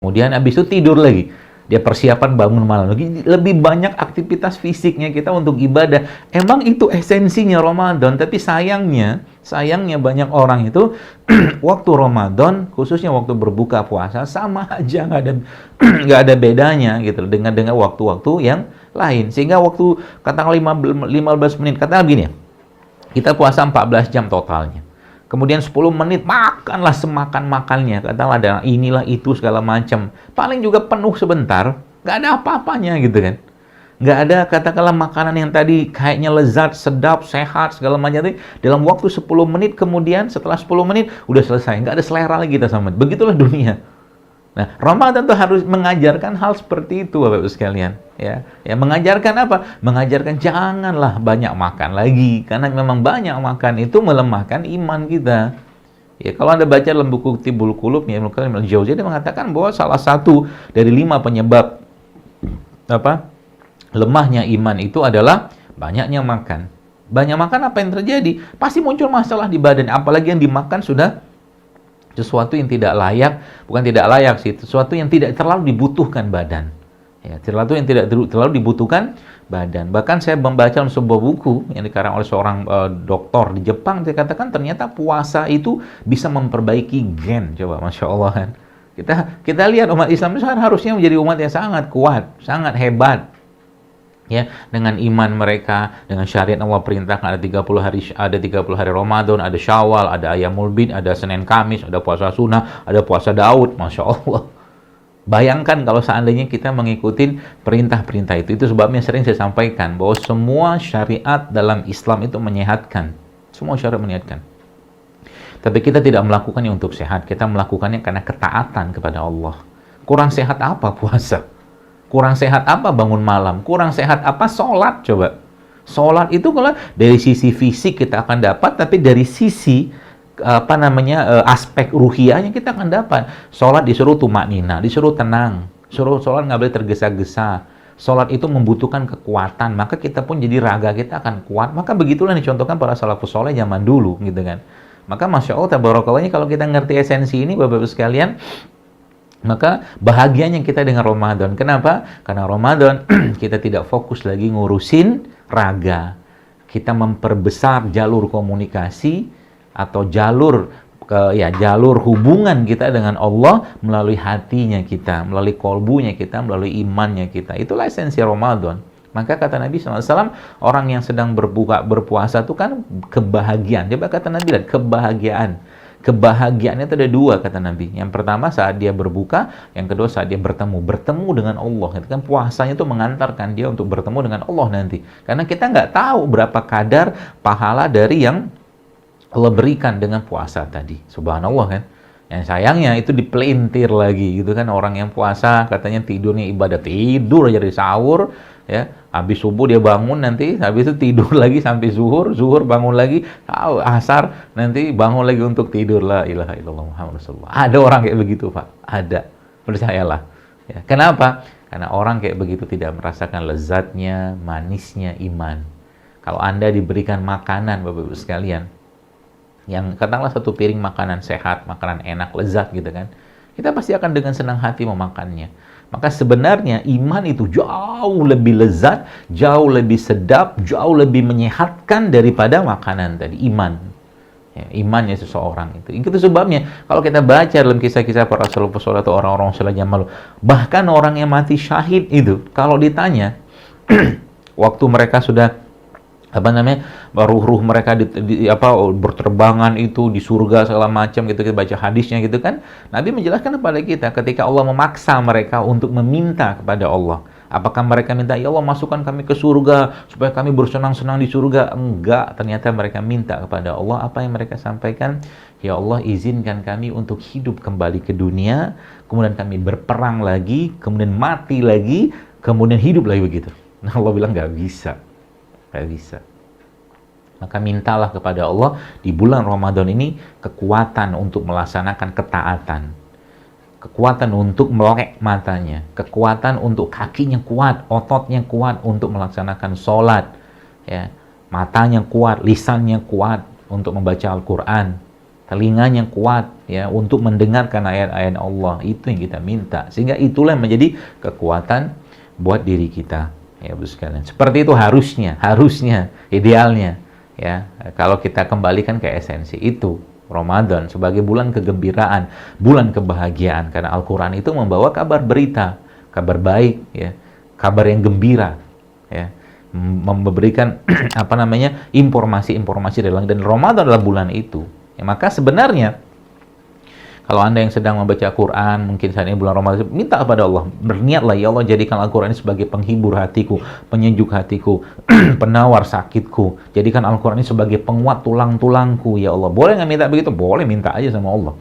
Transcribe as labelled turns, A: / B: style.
A: Kemudian habis itu tidur lagi. Dia persiapan bangun malam lagi. Lebih banyak aktivitas fisiknya kita untuk ibadah. Emang itu esensinya Ramadan. Tapi sayangnya banyak orang itu waktu Ramadan, khususnya waktu berbuka puasa, sama aja, nggak ada nggak ada bedanya gitu dengan waktu-waktu yang lain. Sehingga waktu katakanlah 15 menit, katakanlah begini ya, kita puasa 14 jam totalnya. Kemudian 10 menit makanlah semakan-makannya. Katakanlah ada inilah itu segala macam. Paling juga penuh sebentar, nggak ada apa-apanya gitu kan. Nggak ada katakanlah makanan yang tadi kayaknya lezat, sedap, sehat, segala macam itu. Dalam waktu 10 menit kemudian, setelah 10 menit, udah selesai. Nggak ada selera lagi kita sama. Begitulah dunia. Nah, Ramadan tuh harus mengajarkan hal seperti itu, Bapak-Ibu sekalian. Ya, mengajarkan apa? Mengajarkan janganlah banyak makan lagi, karena memang banyak makan itu melemahkan iman kita. Ya, kalau Anda baca dalam buku Tibbul Qulub, ya, Ibnu Qayyim al-Jauziyah, dia mengatakan bahwa salah satu dari 5 penyebab lemahnya iman itu adalah banyaknya makan. Banyak makan apa yang terjadi? Pasti muncul masalah di badan, apalagi yang dimakan sudah sesuatu yang tidak layak, bukan tidak layak sih, sesuatu yang tidak terlalu dibutuhkan badan. Ya, sesuatu yang tidak terlalu dibutuhkan badan. Bahkan saya membaca dalam sebuah buku yang dikarang oleh seorang doktor di Jepang, dia katakan ternyata puasa itu bisa memperbaiki gen. Coba, Masya Allah kan. Kita lihat umat Islam itu harusnya menjadi umat yang sangat kuat, sangat hebat. Ya, dengan iman mereka, dengan syariat Allah perintahkan ada 30 hari Ramadan, ada Syawal, ada Ayyamul Bid, ada Senin Kamis, ada puasa sunnah, ada puasa Daud, Masya Allah. Bayangkan kalau seandainya kita mengikuti perintah-perintah itu. Itu sebabnya sering saya sampaikan bahwa semua syariat dalam Islam itu menyehatkan. Semua syariat menyehatkan. Tapi kita tidak melakukannya untuk sehat, kita melakukannya karena ketaatan kepada Allah. Kurang sehat apa puasa? Kurang sehat apa bangun malam? Kurang sehat apa sholat? Coba. Sholat itu kalau dari sisi fisik kita akan dapat, tapi dari sisi aspek ruhiyahnya kita akan dapat. Sholat disuruh tumaknina, disuruh tenang. Sholat nggak boleh tergesa-gesa. Sholat itu membutuhkan kekuatan, maka kita pun jadi raga kita akan kuat. Maka begitulah dicontohkan para salafus soleh zaman dulu, gitu kan. Maka Masya Allah, tabarakallah, kalau kita ngerti esensi ini, Bapak-Ibu sekalian, maka bahagianya kita dengan Ramadan. Kenapa? Karena Ramadan kita tidak fokus lagi ngurusin raga. Kita memperbesar jalur komunikasi atau jalur hubungan kita dengan Allah melalui hatinya kita, melalui kolbunya kita, melalui imannya kita. Itulah esensi Ramadan. Maka kata Nabi SAW, orang yang sedang berpuasa itu kan kebahagiaan. Coba kata Nabi, lihat, kebahagiaan. Kebahagiaannya itu ada 2, kata Nabi. Yang pertama saat dia berbuka, yang kedua saat dia bertemu dengan Allah. Itu kan puasanya itu mengantarkan dia untuk bertemu dengan Allah nanti. Karena kita nggak tahu berapa kadar pahala dari yang Allah berikan dengan puasa tadi. Subhanallah kan. Yang sayangnya itu dipelintir lagi gitu kan. Orang yang puasa katanya tidurnya ibadah, tidur aja dari sahur, ya, habis subuh dia bangun, nanti habis itu tidur lagi sampai zuhur bangun lagi, asar nanti bangun lagi untuk tidur. La ilaha illallah Muhammad Rasulullah. Ada orang kayak begitu, Pak. Ada. Percayalah. Ya. Kenapa? Karena orang kayak begitu tidak merasakan lezatnya, manisnya iman. Kalau Anda diberikan makanan, Bapak-Ibu sekalian, yang katakanlah satu piring makanan sehat, makanan enak, lezat gitu kan, kita pasti akan dengan senang hati memakannya. Maka sebenarnya iman itu jauh lebih lezat, jauh lebih sedap, jauh lebih menyehatkan daripada makanan tadi, iman. Ya, imannya seseorang itu. Itu sebabnya kalau kita baca dalam kisah-kisah para salafus saleh atau orang-orang saleh zaman lalu, bahkan orang yang mati syahid itu, kalau ditanya waktu mereka sudah ruh mereka berterbangan itu di surga segala macam gitu, kita baca hadisnya gitu kan. Nabi menjelaskan kepada kita ketika Allah memaksa mereka untuk meminta kepada Allah. Apakah mereka minta, ya Allah masukkan kami ke surga supaya kami bersenang-senang di surga? Enggak, ternyata mereka minta kepada Allah apa yang mereka sampaikan, ya Allah izinkan kami untuk hidup kembali ke dunia, kemudian kami berperang lagi, kemudian mati lagi, kemudian hidup lagi begitu. Nah, Allah bilang nggak bisa. Nggak bisa. Maka mintalah kepada Allah di bulan Ramadan ini kekuatan untuk melaksanakan ketaatan, kekuatan untuk melek matanya, kekuatan untuk kakinya kuat, ototnya kuat untuk melaksanakan sholat, ya, matanya kuat, lisannya kuat untuk membaca Al-Quran, telinganya kuat, ya, untuk mendengarkan ayat-ayat Allah. Itu yang kita minta. Sehingga itulah yang menjadi kekuatan buat diri kita. Ya, Bu sekalian. Seperti itu harusnya, idealnya. Ya, kalau kita kembalikan ke esensi itu, Ramadan sebagai bulan kegembiraan, bulan kebahagiaan, karena Al-Quran itu membawa kabar berita, kabar baik, ya, kabar yang gembira, ya, memberikan informasi-informasi dan Ramadan adalah bulan itu. Ya, maka sebenarnya kalau Anda yang sedang membaca Quran, mungkin saat ini bulan Ramadan, minta kepada Allah, berniatlah, ya Allah, jadikan Al-Quran ini sebagai penghibur hatiku, penyejuk hatiku, penawar sakitku. Jadikan Al-Quran ini sebagai penguat tulang-tulangku, ya Allah. Boleh nggak minta begitu? Boleh, minta aja sama Allah.